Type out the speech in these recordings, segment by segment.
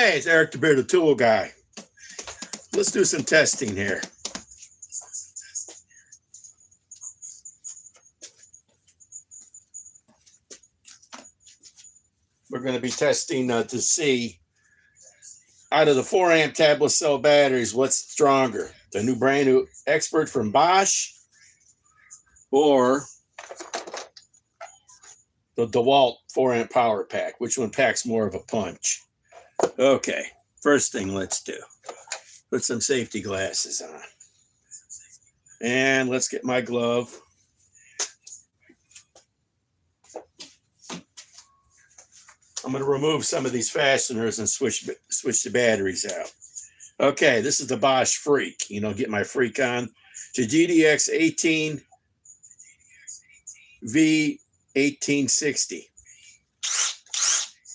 Hey, it's Eric the Beard, the tool guy. Let's do some testing here. We're going to be testing to see out of the 4 amp tablet cell batteries, what's stronger? The new brand new Expert from Bosch or the DeWalt 4 amp power pack? Which one packs more of a punch? Okay, first thing let's do, put some safety glasses on. And let's get my glove. I'm going to remove some of these fasteners and switch the batteries out. Okay, this is the Bosch Freak. You know, get my Freak on. The GDX 18 V1860.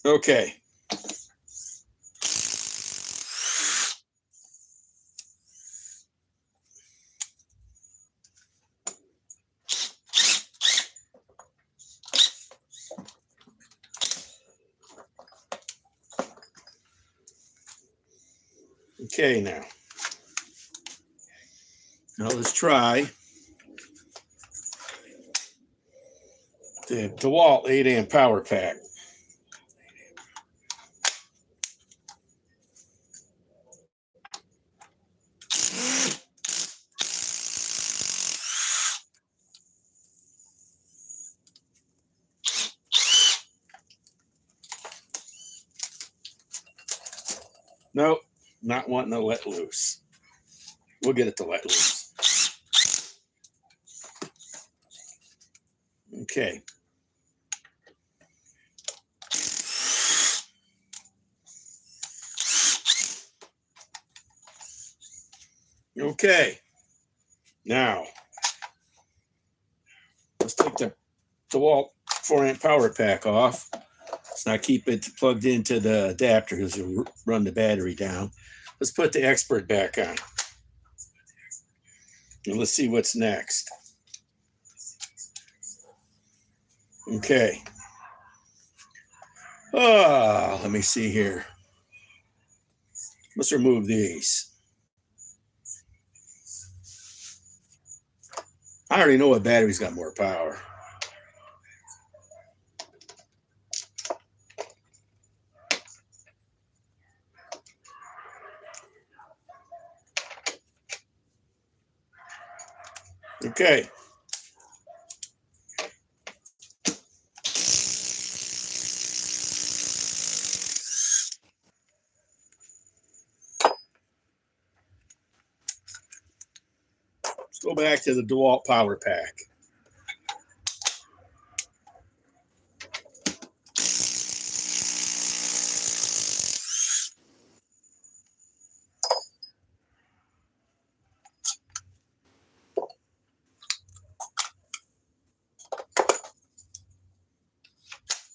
Okay. Okay, now let's try the DeWalt 8 amp power pack. Nope, not wanting to let loose. We'll get it to let loose. Okay. Okay. Now, let's take the DeWalt 4 amp power pack off. Let's not keep it plugged into the adapter because it'll run the battery down. Let's put the Expert back on. And let's see what's next. Okay. Let me see here. Let's remove these. I already know what battery's got more power. Okay. Let's go back to the DeWalt power pack.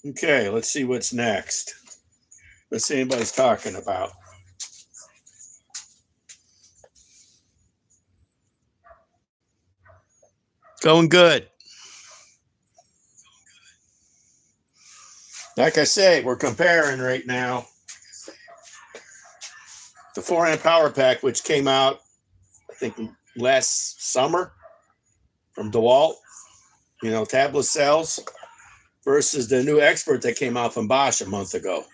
Okay, let's see what's next. Let's see anybody's talking about. Going good. Like I say, we're comparing right now the 4 amp power pack, which came out, I think, last summer from DeWalt, you know, tablet cells, versus the new Expert that came out from Bosch a month ago.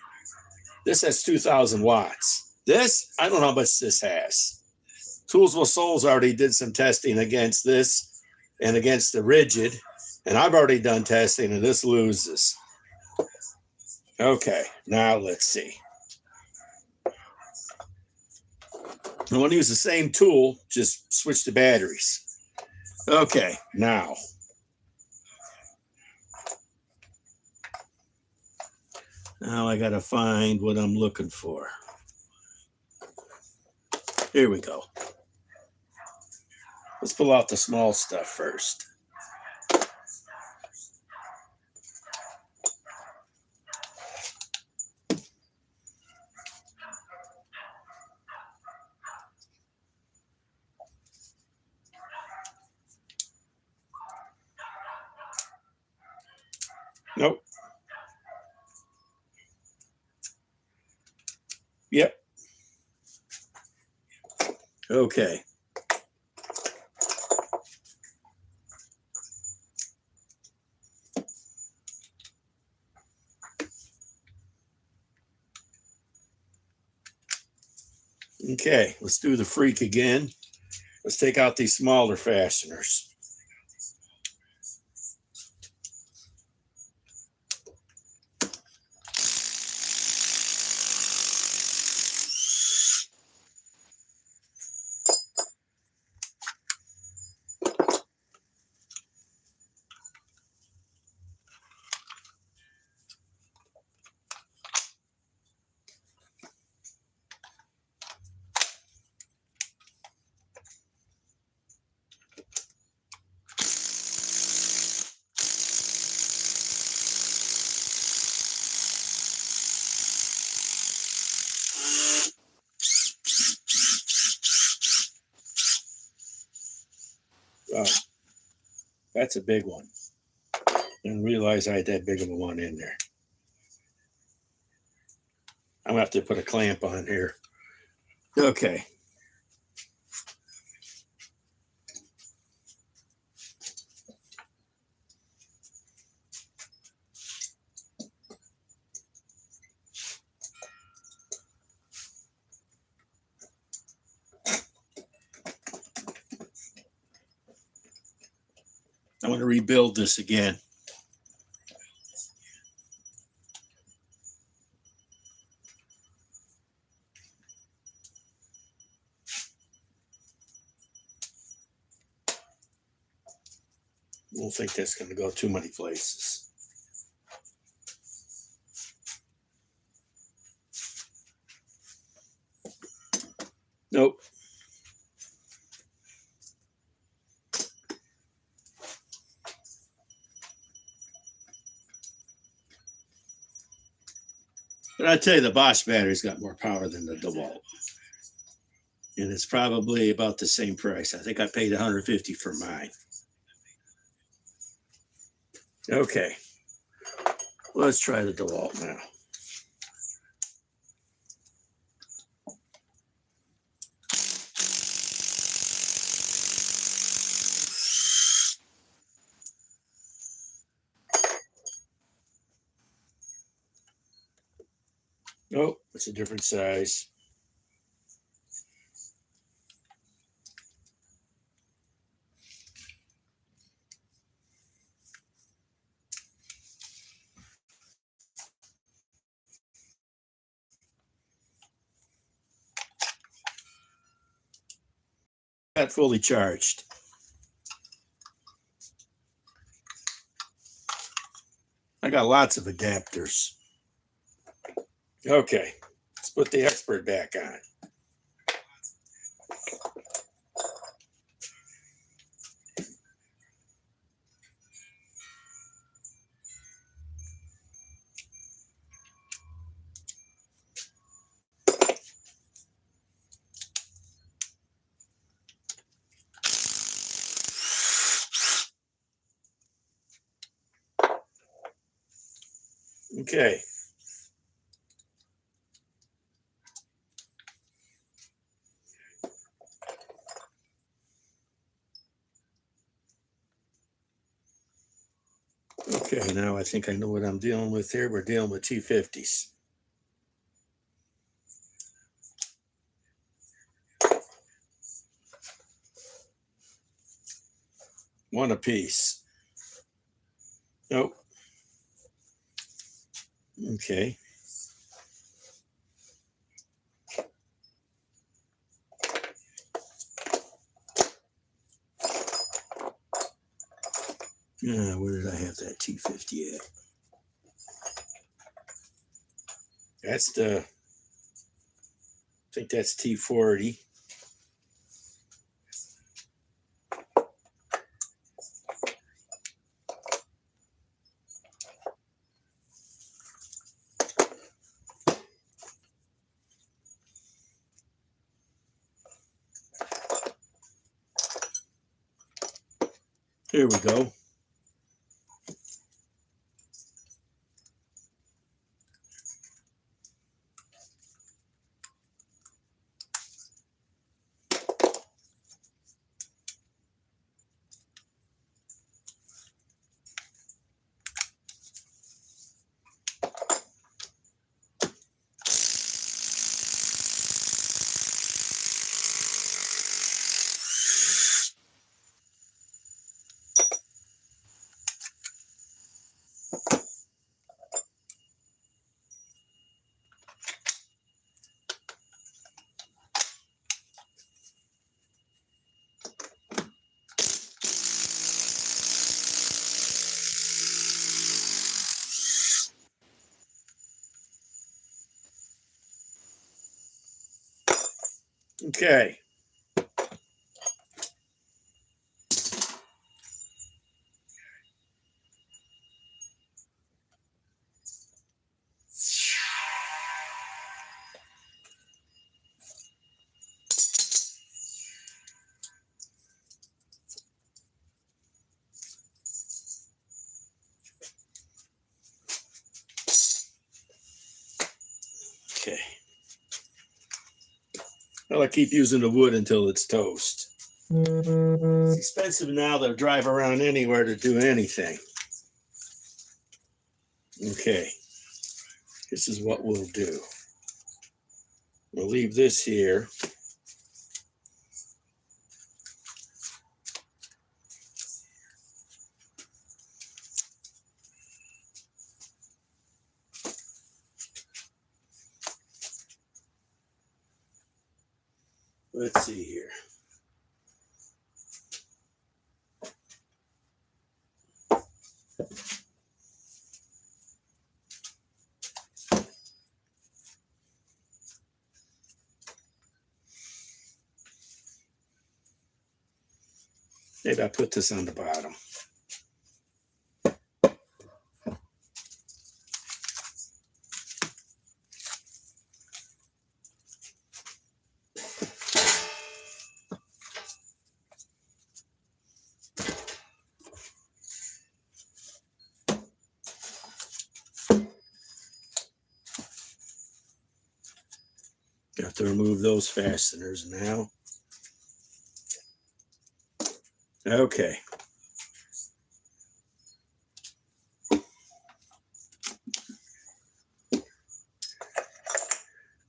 This has 2,000 watts. This, I don't know how much this has. Tools with Souls already did some testing against this and against the Rigid, and I've already done testing, and this loses. Okay, now let's see. I want to use the same tool, just switch the batteries. Okay, now. Now I got to find what I'm looking for. Here we go. Let's pull out the small stuff first. Nope. Yep. Okay. Okay, let's do the freak again. Let's take out these smaller fasteners. Oh, that's a big one. Didn't realize I had that big of a one in there. I'm gonna have to put a clamp on here. Okay. I'm going to rebuild this again. I don't think that's going to go too many places. Nope. But I tell you, the Bosch battery's got more power than the DeWalt. And it's probably about the same price. I think I paid $150 for mine. Okay. Let's try the DeWalt now. Nope, it's a different size. Not fully charged. I got lots of adapters. Okay, let's put the expert back on. Okay. Okay, now I think I know what I'm dealing with here. We're dealing with T50s. One apiece. Nope. Okay. Where did I have that T50 at? That's I think that's T40. Here we go. Okay. Okay. Well, I keep using the wood until it's toast. It's expensive now to drive around anywhere to do anything. Okay. This is what we'll do. We'll leave this here. Let's see here. Maybe I put this on the bottom. Have to remove those fasteners now. Okay.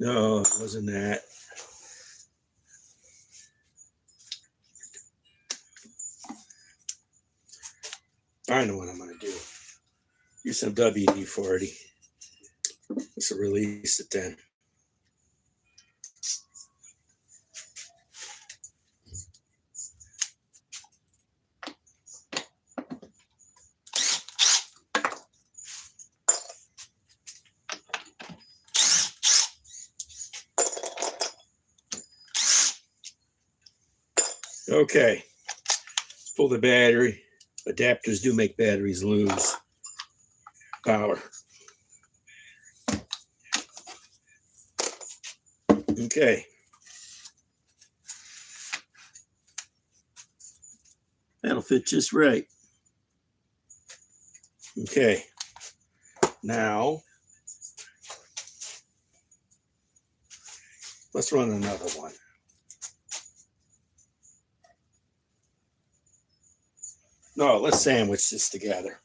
No, it wasn't that. I know what I'm going to do. Use some WD-40. Let's release it then. Okay. Pull the battery. Adapters do make batteries lose power. Okay. That'll fit just right. Okay. Now, let's run another one. No, let's sandwich this together.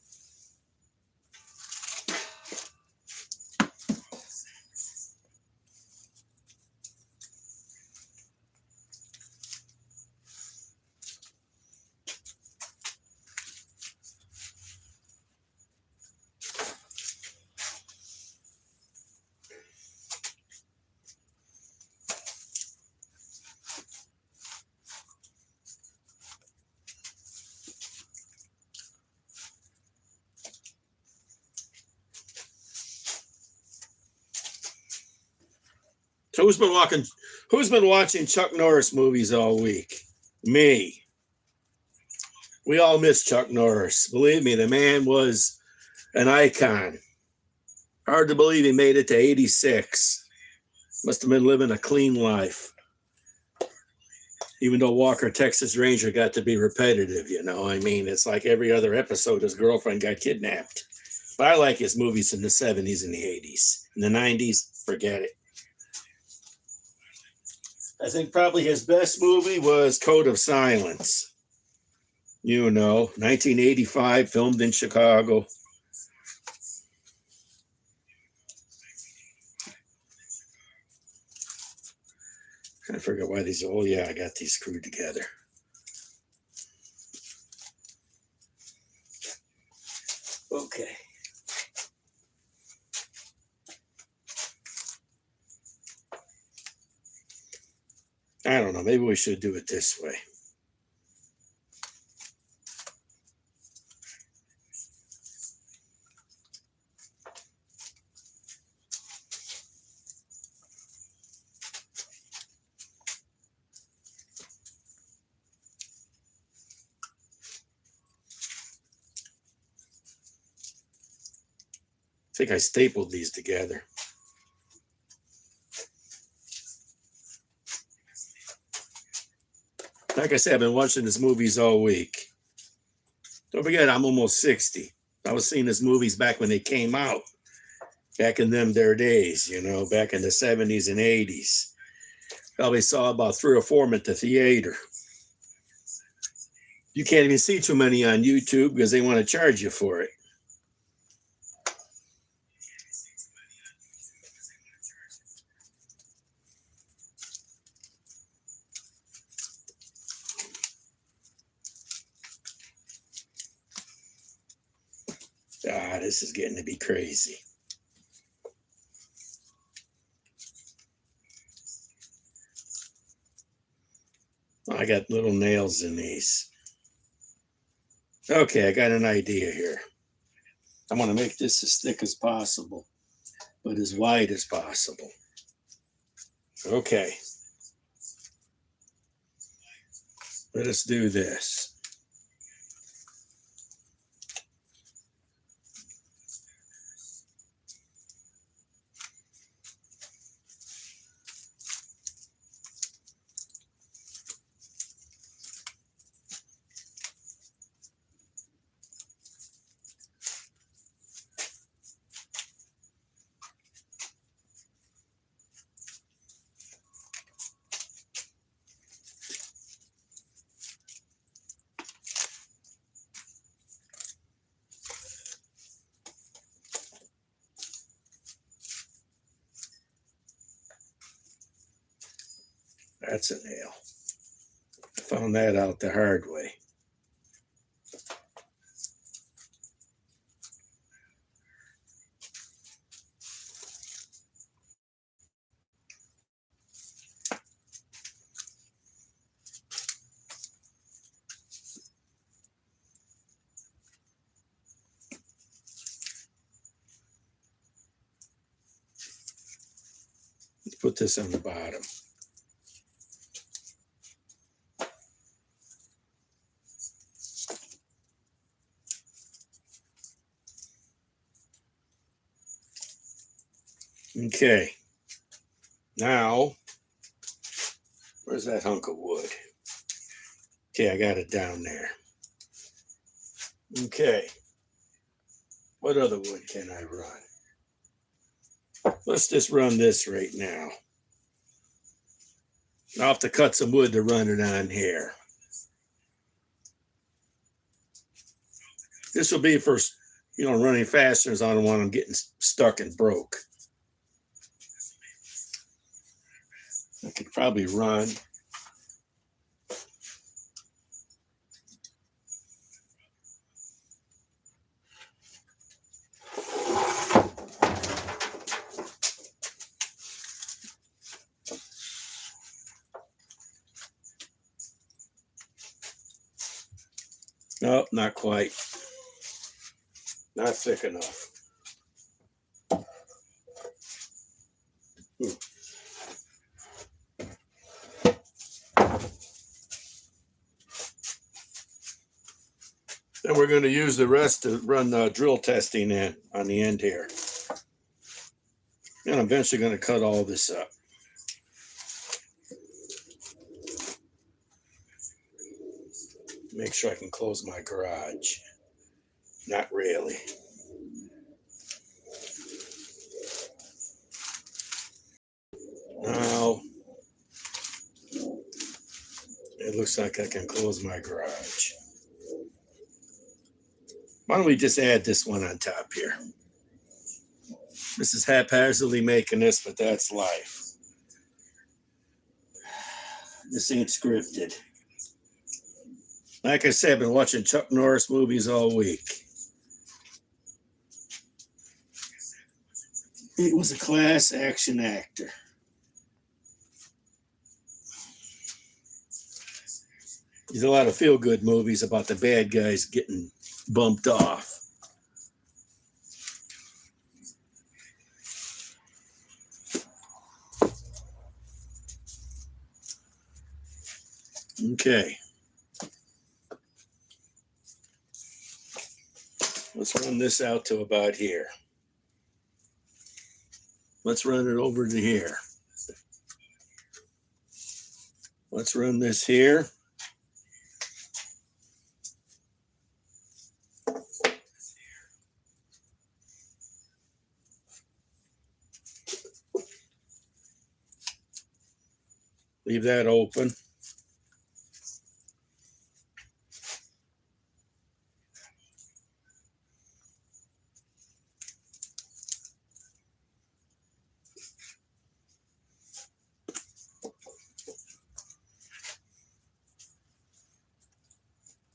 So who's been watching Chuck Norris movies all week? Me. We all miss Chuck Norris. Believe me, the man was an icon. Hard to believe he made it to 86. Must have been living a clean life. Even though Walker, Texas Ranger got to be repetitive, you know. I mean, it's like every other episode his girlfriend got kidnapped. But I like his movies in the 70s and the 80s. In the 90s, forget it. I think probably his best movie was Code of Silence. You know, 1985, filmed in Chicago. I forget why these, oh yeah, I got these screwed together. Okay. I don't know, maybe we should do it this way. think I stapled these together. Like I said, I've been watching these movies all week. Don't forget, I'm almost 60. I was seeing these movies back when they came out, back in their days, back in the 70s and 80s. Probably saw about 3 or 4 of them at the theater. You can't even see too many on YouTube because they want to charge you for it. This is getting to be crazy. I got little nails in these. Okay, I got an idea here. I'm going to make this as thick as possible, but as wide as possible. Okay. Let us do this. That's a nail. I found that out the hard way. Let's put this on the bottom. Okay, now, where's that hunk of wood? Okay, I got it down there. Okay, what other wood can I run? Let's just run this right now. I'll have to cut some wood to run it on here. This will be for, running fasteners. I don't want them getting stuck and broke. I could probably run. Nope, not quite. Not thick enough. Then we're going to use the rest to run drill testing in on the end here. And I'm eventually going to cut all this up. Make sure I can close my garage. Not really. Now, it looks like I can close my garage. Why don't we just add this one on top here? This is haphazardly making this, but that's life. This ain't scripted. Like I said, I've been watching Chuck Norris movies all week. He was a class action actor. There's a lot of feel-good movies about the bad guys getting bumped off. Okay. Let's run this out to about here. Let's run it over to here. Let's run this here. Leave that open.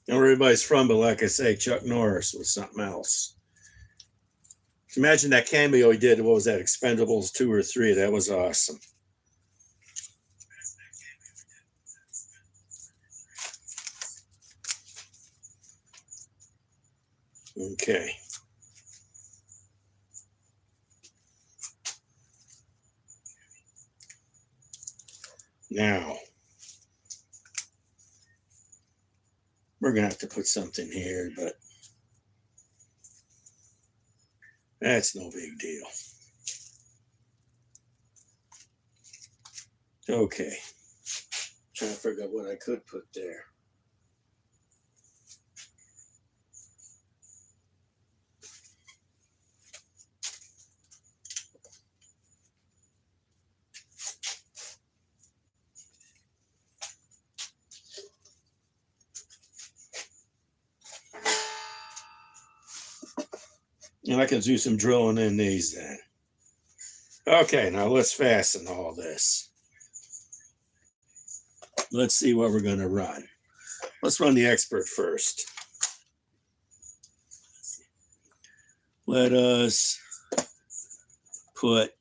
Not where everybody's from, but like I say, Chuck Norris was something else. Imagine that cameo he did. What was that? Expendables 2 or 3. That was awesome. Okay. Now, we're going to have to put something here, but that's no big deal. Okay. Trying to figure out what I could put there. And I can do some drilling in these then. Okay, now let's fasten all this. Let's see what we're going to run. Let's run the expert first. Let us put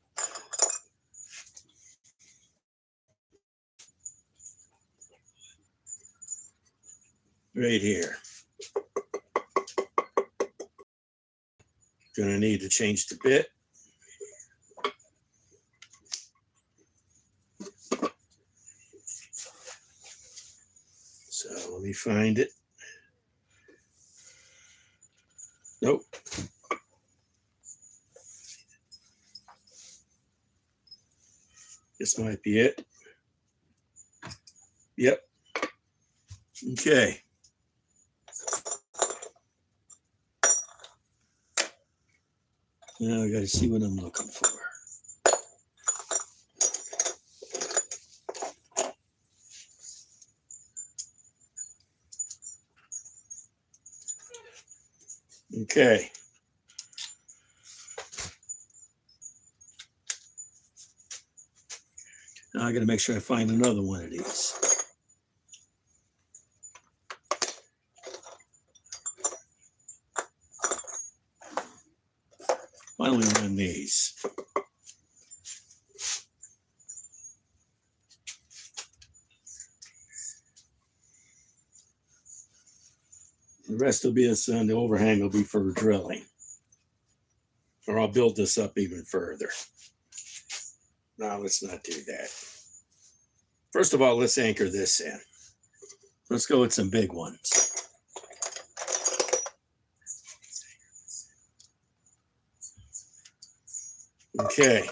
right here. Going to need to change the bit. So let me find it. Nope. This might be it. Yep. Okay. Now I got to see what I'm looking for. Okay. Now I got to make sure I find another one of these. Why don't we run these? The rest will be on the overhang will be for drilling. Or I'll build this up even further. No, let's not do that. First of all, let's anchor this in. Let's go with some big ones. Okay.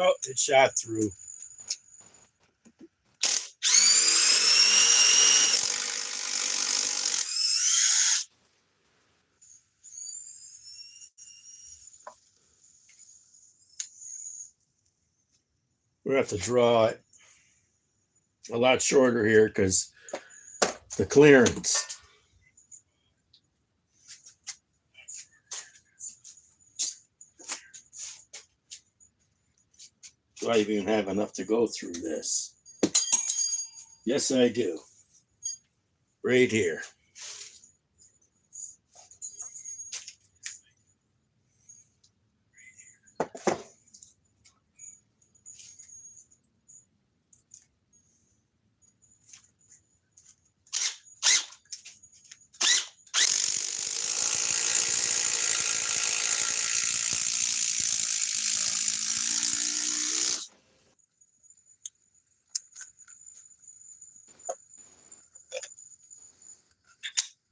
Oh, it shot through. We're going to have to draw it a lot shorter here because the clearance. Do I even have enough to go through this? Yes, I do. Right here.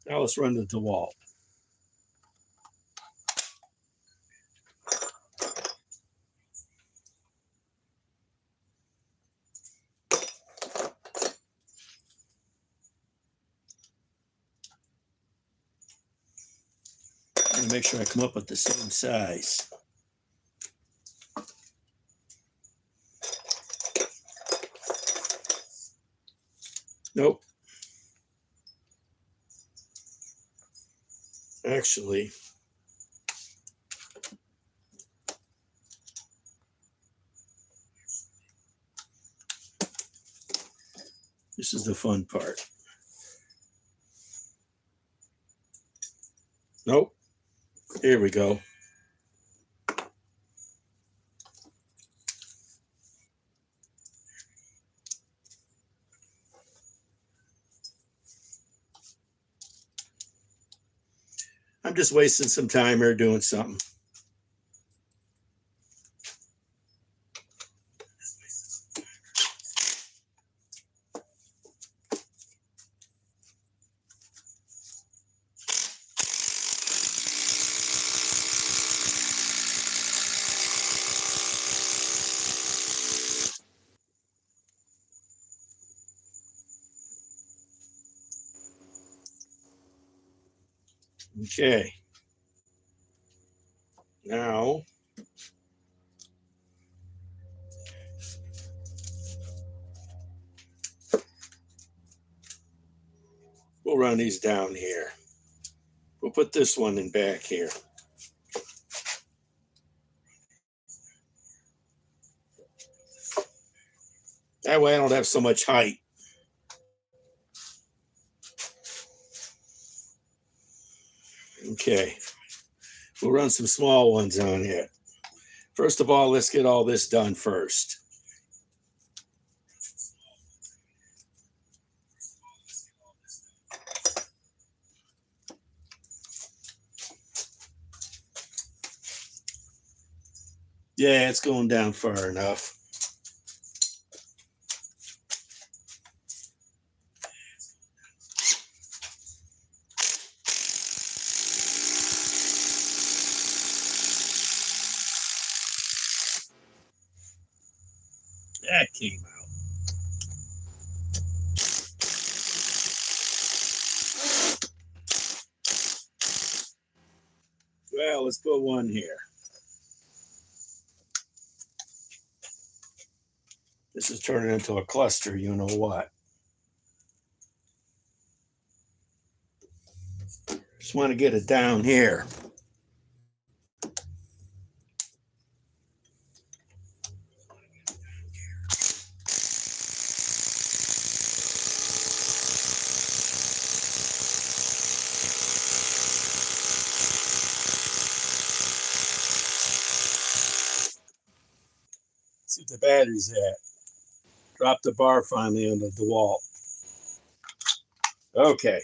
Now let's run the DeWalt. And make sure I come up with the same size. Nope. Actually, this is the fun part. Nope. Here we go. I'm just wasting some time here doing something. Okay. Now, we'll run these down here. We'll put this one in back here. That way I don't have so much height. Okay. We'll run some small ones on it. First of all, let's get all this done first. Yeah, it's going down far enough. That came out. Well, let's put one here. This is turning into a cluster, you know what. Just want to get it down here. See what the battery's at. Drop the bar finally on the DeWalt. Okay.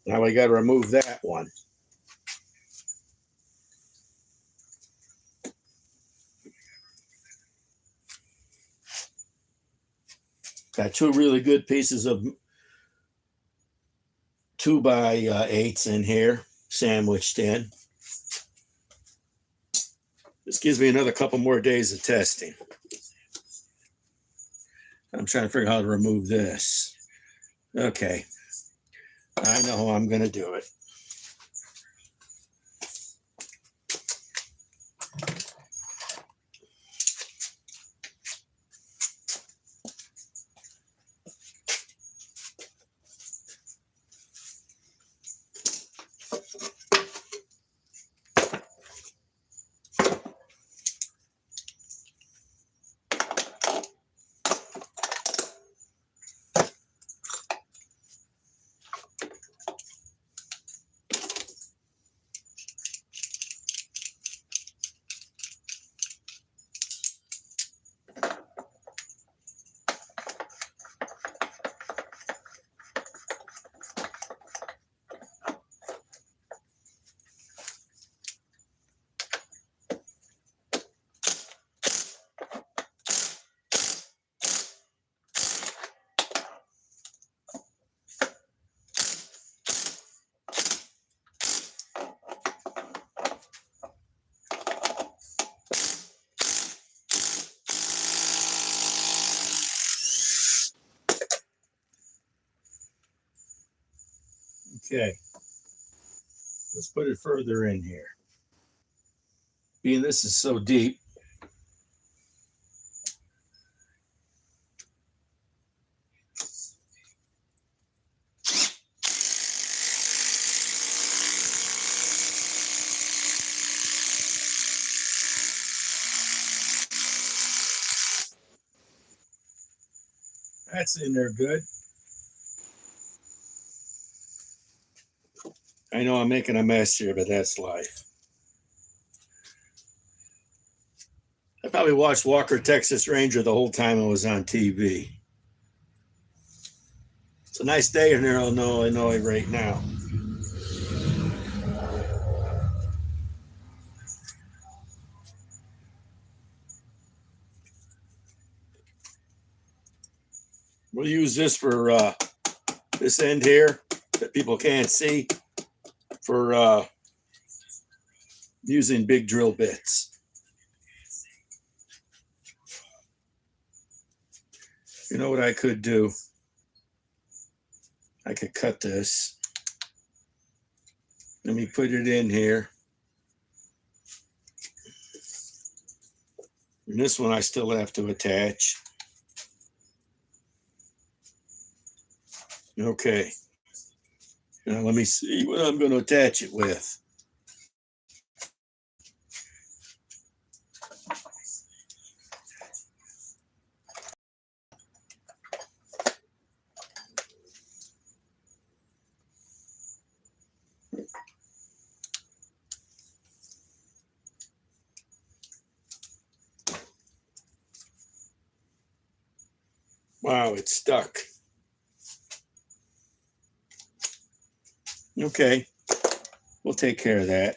Now we got to remove that one. Got two really good pieces of 2x8s in here, sandwiched in. This gives me another couple more days of testing. I'm trying to figure out how to remove this. Okay. I know how I'm going to do it. Okay, let's put it further in here. Being this is so deep, that's in there good. I know I'm making a mess here, but that's life. I probably watched Walker, Texas Ranger the whole time it was on TV. It's a nice day in Illinois right now. We'll use this for this end here that people can't see for using big drill bits. You know what I could do? I could cut this. Let me put it in here. And this one I still have to attach. Okay. Now let me see what I'm going to attach it with. Wow, it's stuck. Okay, we'll take care of that.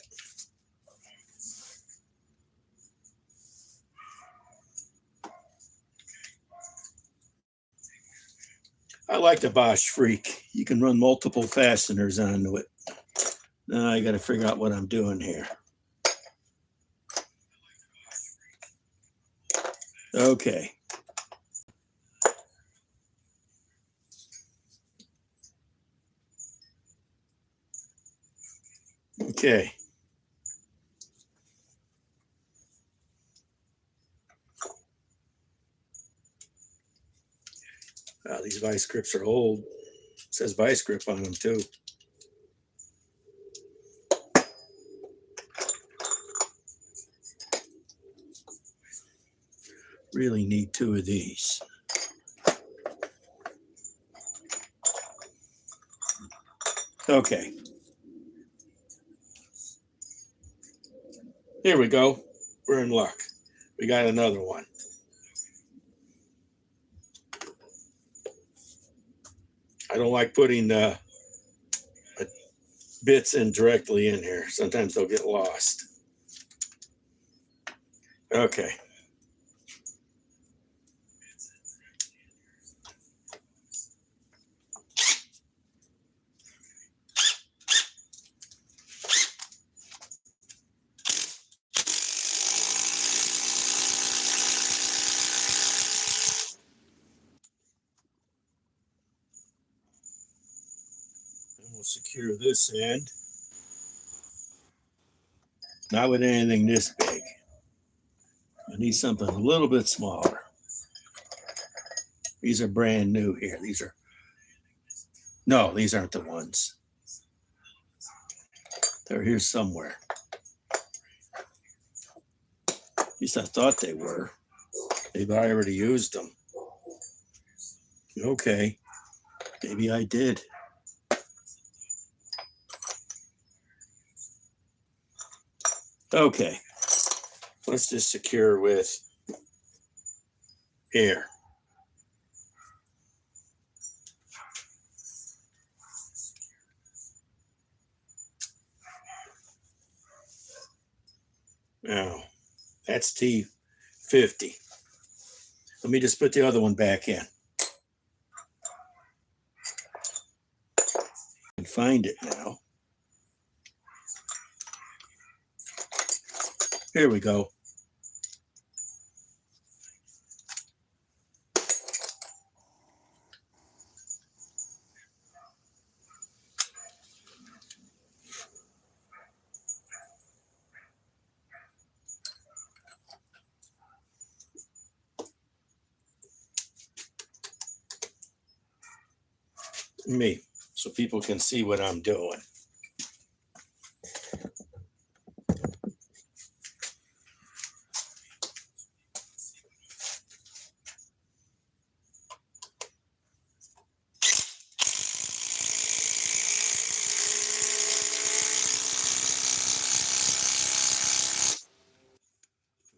I like the Bosch Freak. You can run multiple fasteners onto it. Now I got to figure out what I'm doing here. Okay. Okay. These vice grips are old. It says vice grip on them too. Really need two of these. Okay. Here we go. We're in luck. We got another one. I don't like putting bits in directly in here. Sometimes they'll get lost. Okay. And we'll secure this end. Not with anything this big. I need something a little bit smaller. These are brand new here. No, these aren't the ones. They're here somewhere. At least I thought they were. Maybe I already used them. Okay, maybe I did. Okay, let's just secure with here. Now, that's T50. Let me just put the other one back in. I can find it now. Here we go. me so people can see what I'm doing.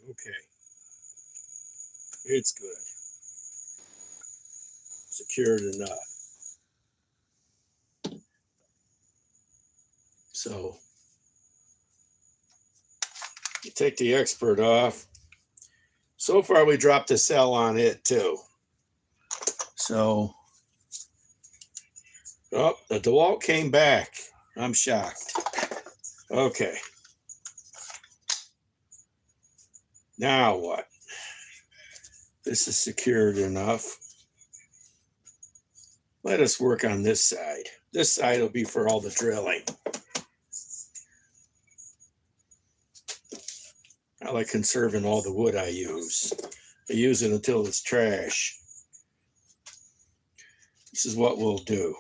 Okay, it's good. Secured enough. So you take the expert off. So far, we dropped the cell on it too. So, oh, the DeWalt came back. I'm shocked. Okay. Now what? This is secured enough. Let us work on this side. This side will be for all the drilling. I like conserving all the wood I use. I use it until it's trash. This is what we'll do.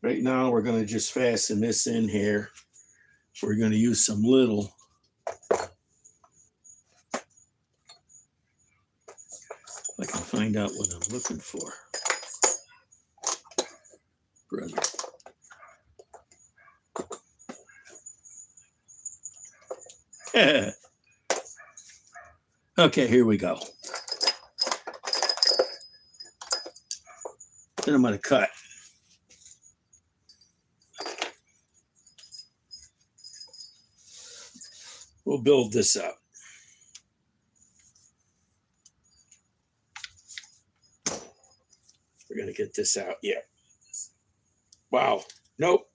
Right now, we're going to just fasten this in here. We're going to use some little. I can find out what I'm looking for. Brother. Okay, here we go. Then I'm going to cut. We'll build this up. We're going to get this out. Yeah. Wow. Nope.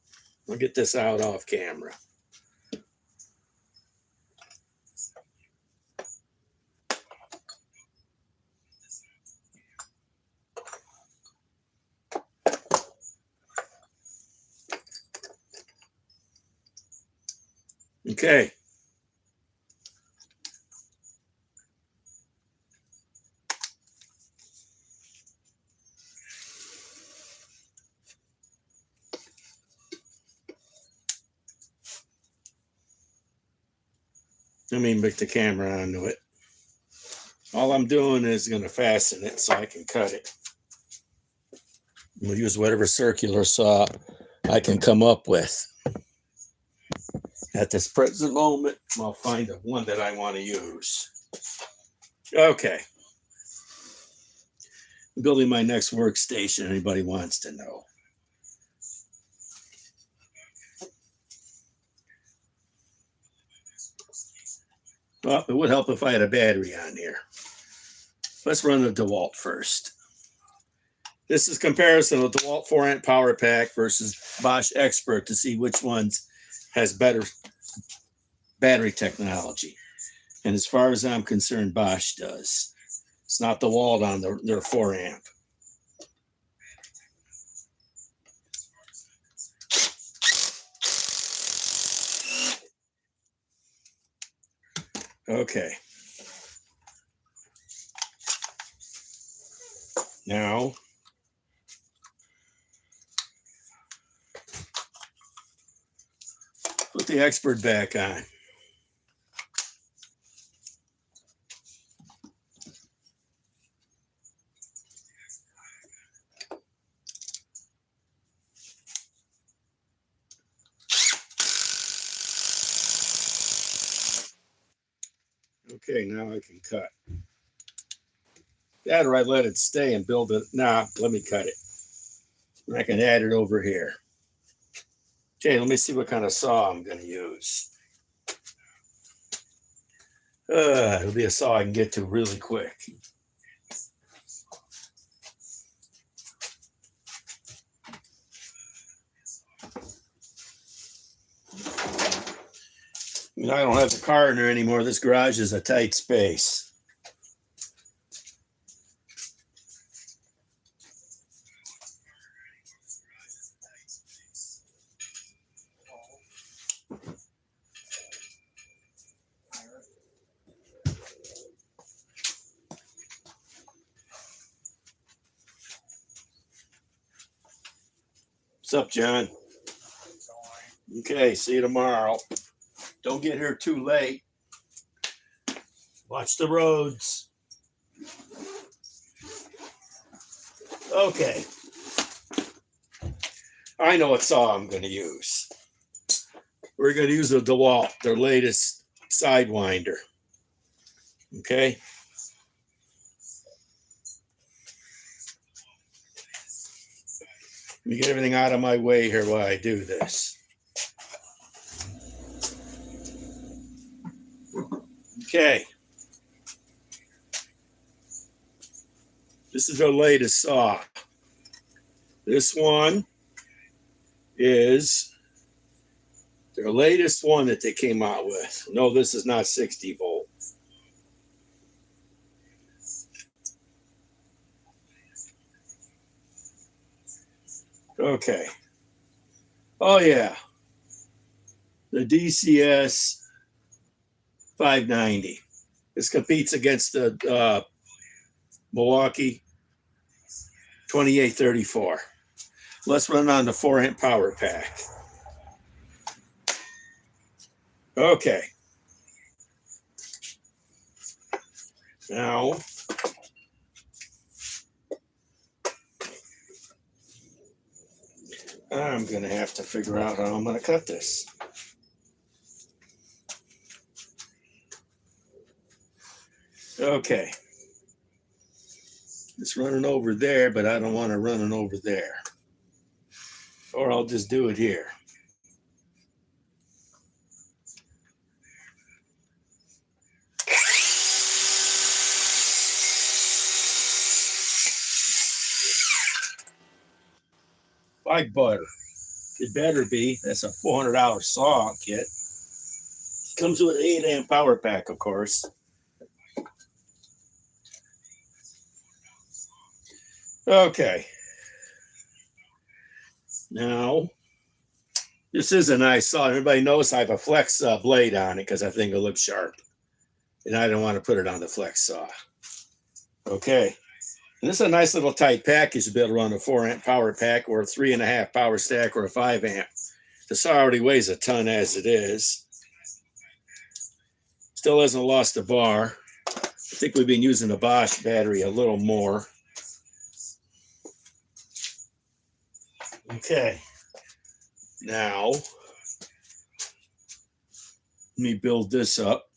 I'll get this out off camera. Okay. Let me make the camera onto it. All I'm doing is going to fasten it so I can cut it. We'll use whatever circular saw I can come up with. At this present moment, I'll find the one that I want to use. Okay. I'm building my next workstation. Anybody wants to know. Well, it would help if I had a battery on here. Let's run the DeWalt first. This is comparison of the DeWalt 4-amp power pack versus Bosch Expert to see which ones has better battery technology. And as far as I'm concerned, Bosch does. It's not DeWalt on their 4-amp. Okay. Now, put the Expert back on. Okay, now I can cut. That or I let it stay and build it. Nah, let me cut it. I can add it over here. Okay, let me see what kind of saw I'm going to use. It'll be a saw I can get to really quick. I don't have the car in there anymore. This garage is a tight space. What's up, John? Okay, see you tomorrow. Don't get here too late. Watch the roads. Okay. I know what saw I'm going to use. We're going to use the DeWalt, their latest Sidewinder. Okay. Let me get everything out of my way here while I do this. Okay. This is their latest saw. This one is their latest one that they came out with. No, this is not 60 volt. Okay. Oh, yeah. The DCS 590. This competes against the Milwaukee 2834. Let's run on the 4-amp power pack. Okay. Now, I'm going to have to figure out how I'm going to cut this. Okay. It's running over there, but I don't want to run it over there. Or I'll just do it here. Like butter. It better be. That's a $400 saw kit. Comes with an 8-amp power pack, of course. Okay. Now, this is a nice saw. Everybody knows I have a flex blade on it because I think it looks sharp. And I don't want to put it on the flex saw. Okay. And this is a nice little tight package to be able to run a 4-amp power pack or a 3.5 power stack or a 5-amp. The saw already weighs a ton as it is. Still hasn't lost a bar. I think we've been using the Bosch battery a little more. Okay. Now, let me build this up.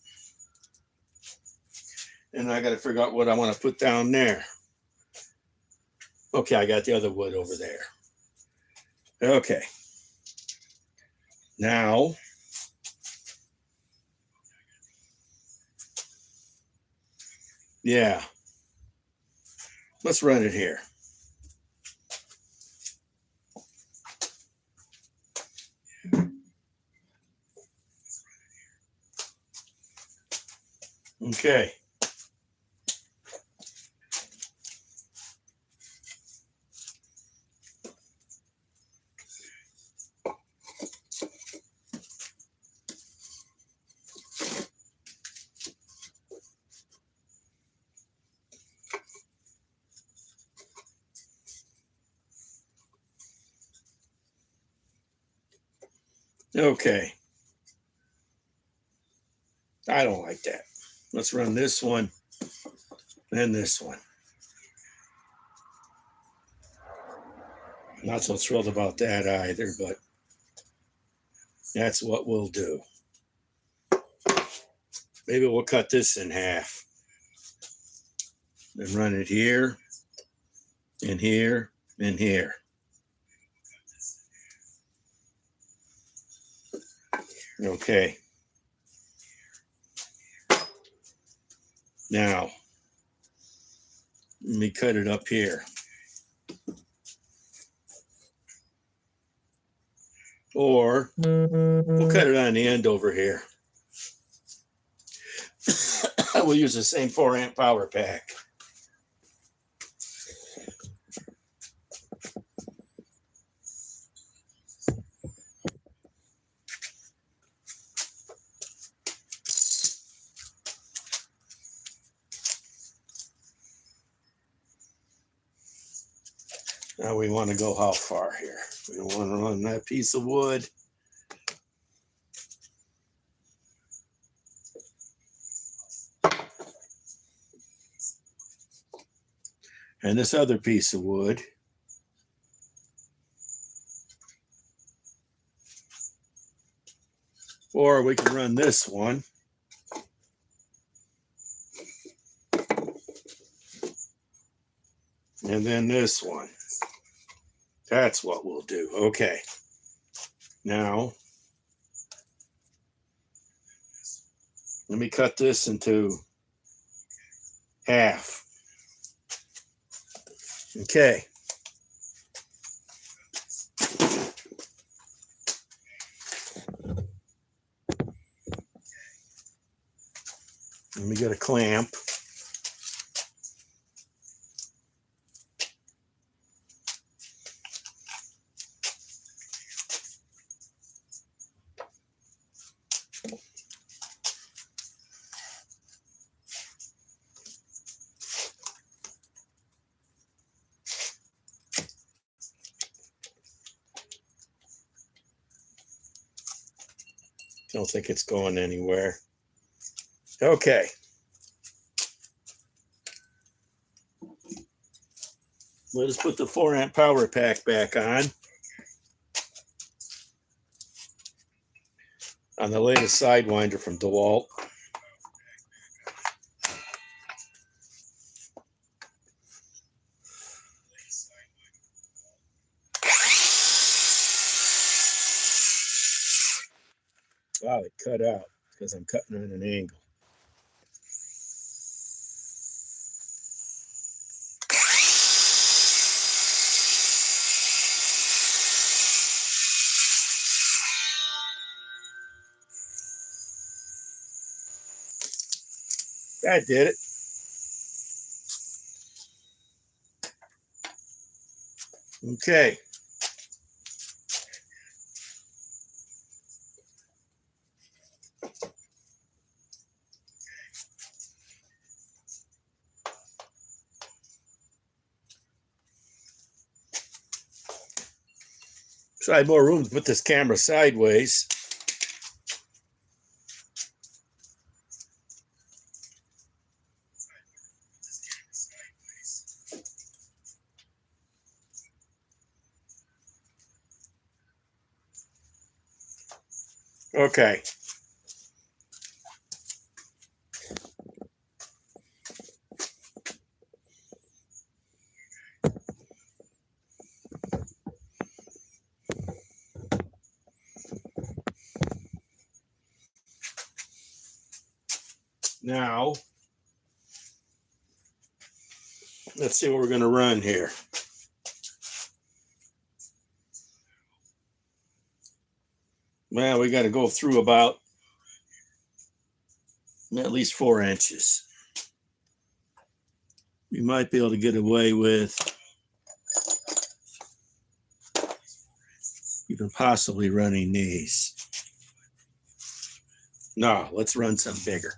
And I got to figure out what I want to put down there. Okay, I got the other wood over there. Okay. Now, yeah. Let's run it here. Okay. Okay. I don't like that. Let's run this one and this one. Not so thrilled about that either, but that's what we'll do. Maybe we'll cut this in half and run it here and here and here. Okay. Now, let me cut it up here. Or we'll cut it on the end over here. We'll use the same 4-amp power pack. Now we want to go how far here? We don't want to run that piece of wood. And this other piece of wood. Or we can run this one. And then this one. That's what we'll do. Okay. Now, let me cut this into half. Okay. Let me get a clamp. Don't think it's going anywhere. Okay. Let us put the 4-amp power pack back on the latest Sidewinder from DeWalt. Wow, it cut out because I'm cutting on an angle. That did it. Okay. So I had more room to put this camera sideways. Okay. Now, let's see what we're going to run here. Well, we got to go through about at least 4 inches. We might be able to get away with even possibly running these. No, let's run some bigger.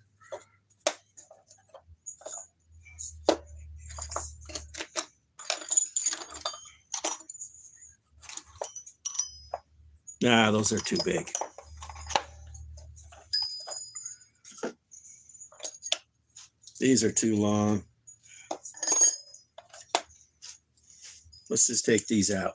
Nah, those are too big. These are too long. Let's just take these out.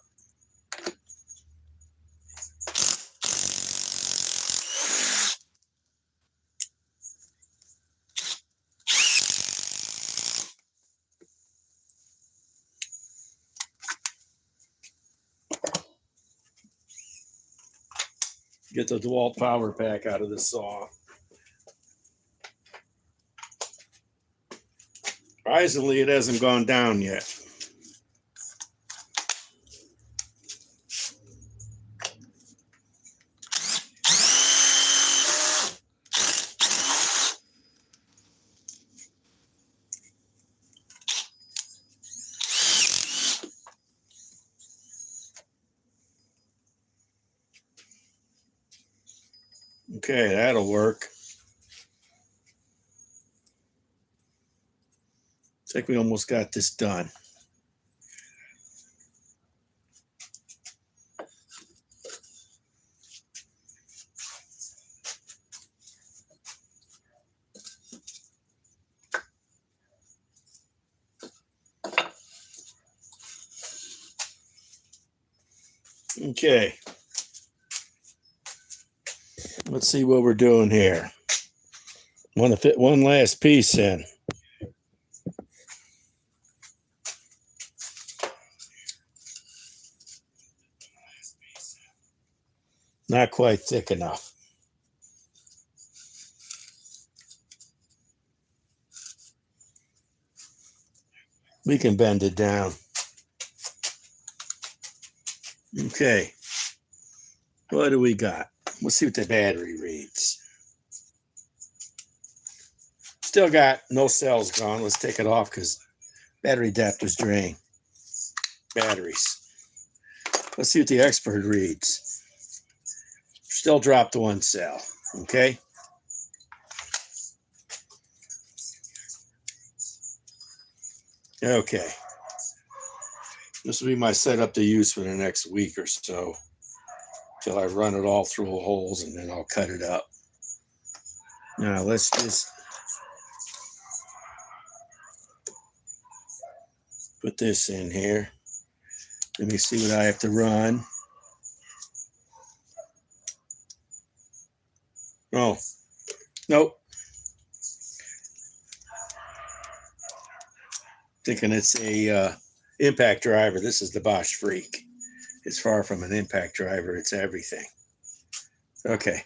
Get the DeWalt power pack out of the saw. Surprisingly, it hasn't gone down yet. Okay, that'll work. Looks like we almost got this done. Okay. Let's see what we're doing here. Want to fit one last piece in. Not quite thick enough. We can bend it down. Okay. What do we got? Let's see what the battery reads. Still got no cells gone. Let's take it off because battery adapter's drained. Batteries. Let's see what the expert reads. Still dropped one cell. Okay. Okay. This will be my setup to use for the next week or so till I run it all through holes and then I'll cut it up. Now let's just put this in here. Let me see what I have to run. Oh, nope. Thinking it's a impact driver. This is the Bosch Freak. It's far from an impact driver. It's everything. Okay.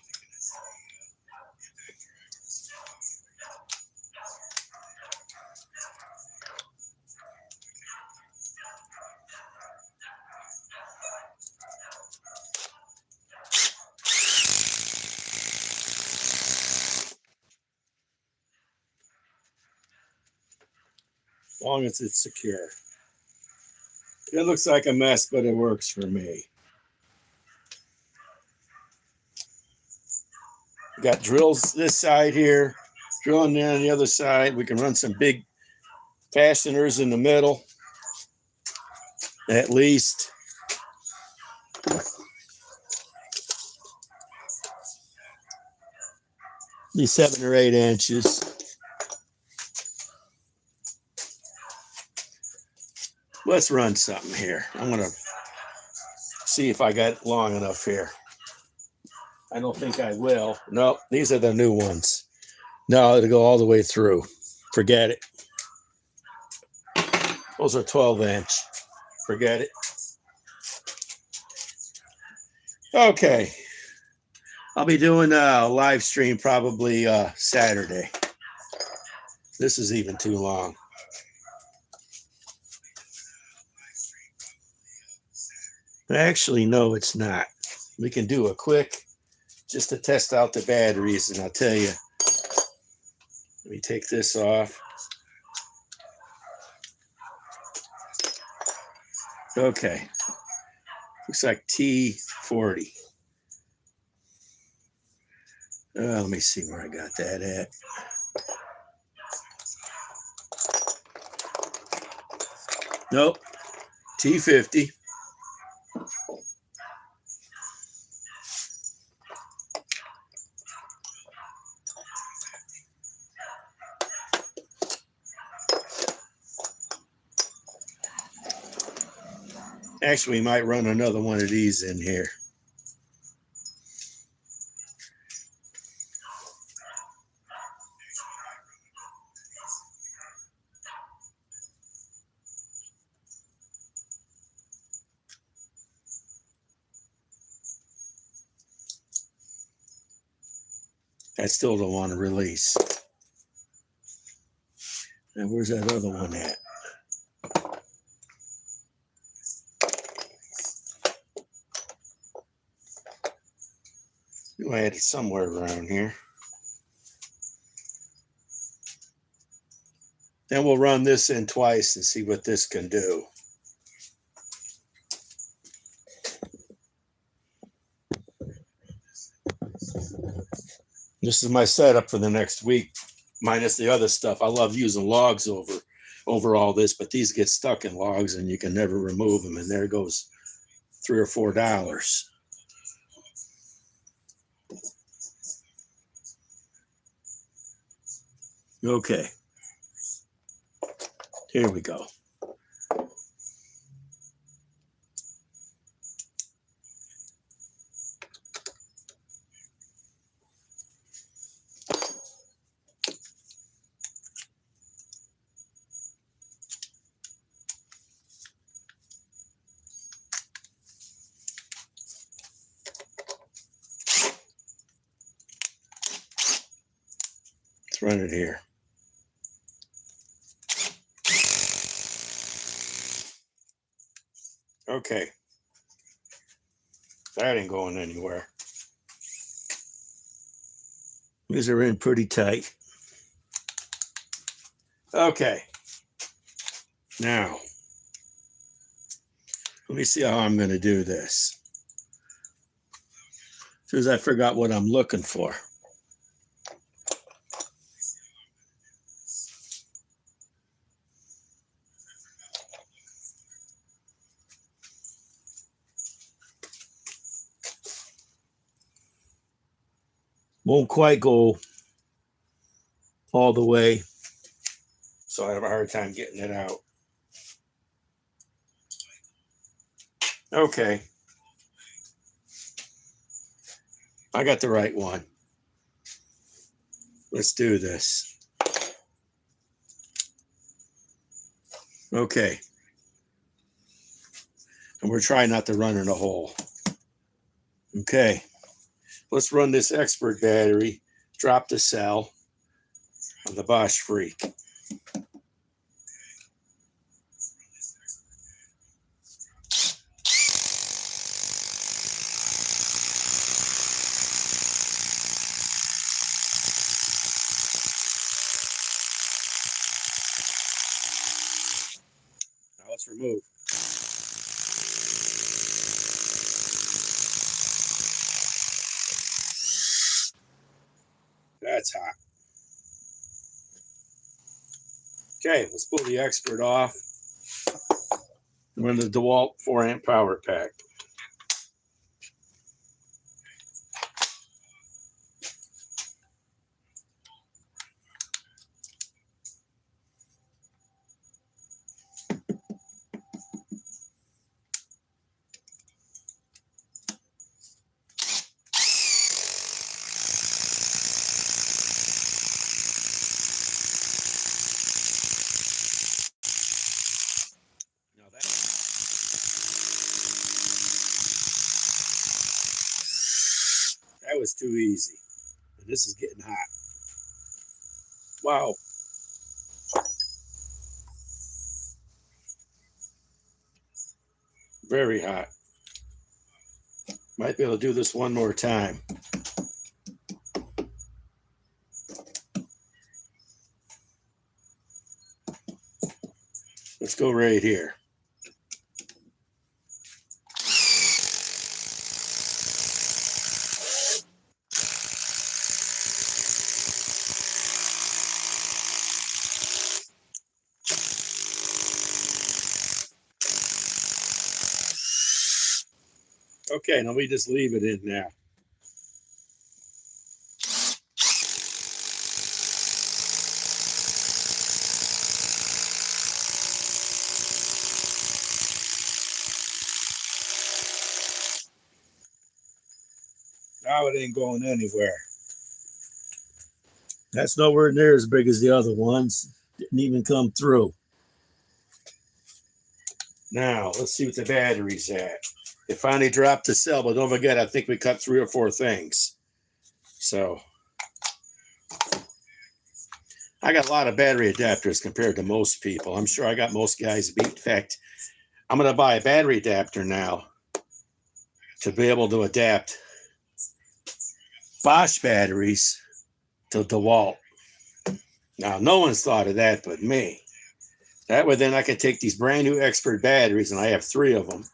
As long as it's secure. It looks like a mess, but it works for me. Got drills this side here, drilling down the other side. We can run some big fasteners in the middle, at least. Be 7 or 8 inches. Let's run something here. I'm going to see if I got long enough here. I don't think I will. No, these are the new ones. No, it'll go all the way through. Forget it. Those are 12-inch. Forget it. Okay. I'll be doing a live stream probably Saturday. This is even too long. Actually, no, it's not. We can do a quick, just to test out the batteries, and I'll tell you. Let me take this off. Okay. Looks like T40. Let me see where I got that at. Nope. T50. Actually, we might run another one of these in here. I still don't want to release. And where's that other one at? I had it somewhere around here. Then we'll run this in twice and see what this can do. This is my setup for the next week, minus the other stuff. I love using logs over all this, but these get stuck in logs and you can never remove them. And there goes $3 or $4. Okay. Here we go. run it here. Okay. That ain't going anywhere. These are in pretty tight. Okay. Now, let me see how I'm going to do this. As soon as I figure out what I'm looking for. Won't quite go all the way, so I have a hard time getting it out. Okay. I got the right one. Let's do this. Okay. And we're trying not to run in a hole. Okay. Let's run this expert battery, drop the cell on the Bosch Freak. Now let's remove. That's hot. Okay, let's pull the expert off. Run the DeWalt 4-amp power pack. That was too easy. And this is getting hot. Wow. Very hot. Might be able to do this one more time. Let's go right here. Okay, now we just leave it in now. Now it ain't going anywhere. That's nowhere near as big as the other ones. Didn't even come through. Now, let's see what the battery's at. It finally dropped the cell, but don't forget, I think we cut 3 or 4 things. So, I got a lot of battery adapters compared to most people. I'm sure I got most guys beat. In fact, I'm going to buy a battery adapter now to be able to adapt Bosch batteries to DeWalt. Now, no one's thought of that but me. That way, then I can take these brand new expert batteries, and I have 3 of them.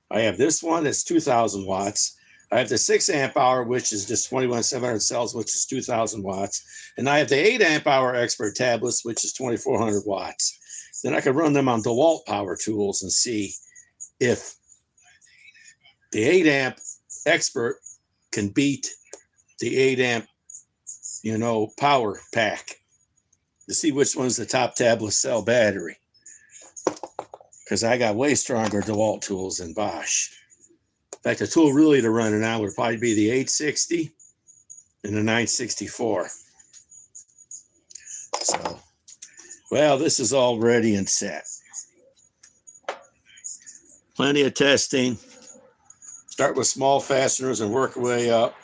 I have this one that's 2,000 watts. I have the 6 amp hour, which is just 21,700 cells, which is 2,000 watts. And I have the 8 amp hour expert tablets, which is 2,400 watts. Then I can run them on DeWalt power tools and see if the 8 amp expert can beat the 8 amp, power pack, to see which one's the top tablet cell battery. Because I got way stronger DeWalt tools than Bosch. In fact, the tool really to run it now would probably be the 860 and the 964. So, well, this is all ready and set. Plenty of testing. Start with small fasteners and work our way up.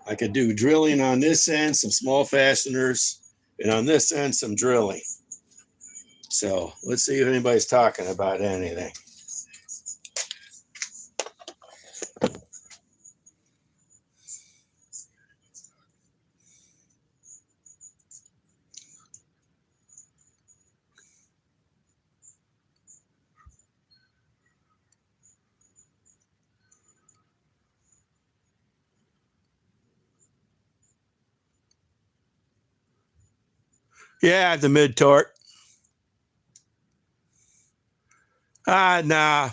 I could do drilling on this end, some small fasteners, and on this end, some drilling. So let's see if anybody's talking about anything. Yeah, the mid torque. No,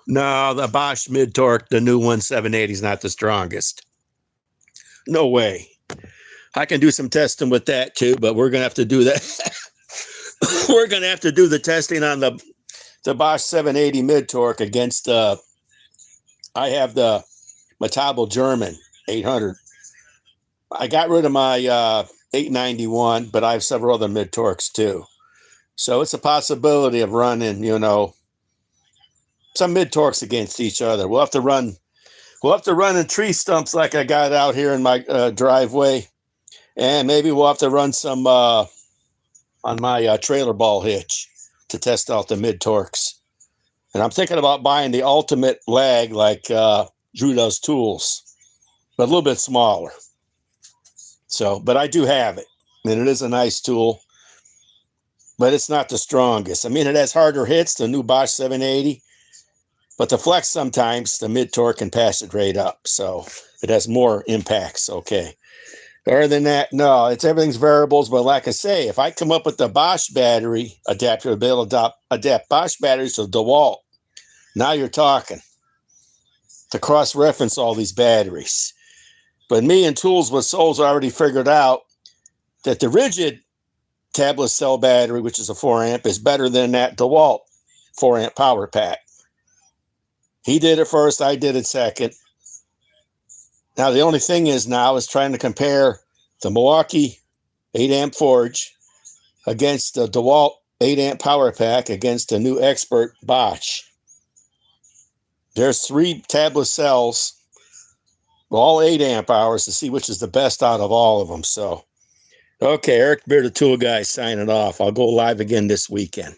the Bosch mid torque, the new 1780 is not the strongest. No way. I can do some testing with that too, but we're gonna have to do that. We're gonna have to do the testing on the Bosch 780 mid torque against. I have the Metabo German 800. I got rid of my 891, but I have several other mid torques too. So it's a possibility of running, some mid torques against each other. We'll have to run in tree stumps like I got out here in my driveway, and maybe we'll have to run some on my trailer ball hitch to test out the mid torques. And I'm thinking about buying the ultimate lag like Drew does tools, but a little bit smaller. So, but I do have it, and it is a nice tool, but it's not the strongest. I mean, it has harder hits, the new Bosch 780, but the flex sometimes, the mid torque can pass it right up. So it has more impacts. Okay. Other than that, no, everything's variables. But like I say, if I come up with the Bosch battery adapter to be able to adapt Bosch batteries to DeWalt, now you're talking to cross-reference all these batteries. But me and Tools with Souls already figured out that the rigid tablet cell battery, which is a 4 amp, is better than that DeWalt 4 amp power pack. He did it first. I did it second. Now, the only thing is trying to compare the Milwaukee 8 amp Forge against the DeWalt 8 amp power pack against the new Expert Bosch. There's 3 tablet cells, all 8 amp hours, to see which is the best out of all of them. So, okay, Eric Beard, the Tool Guy, signing off. I'll go live again this weekend.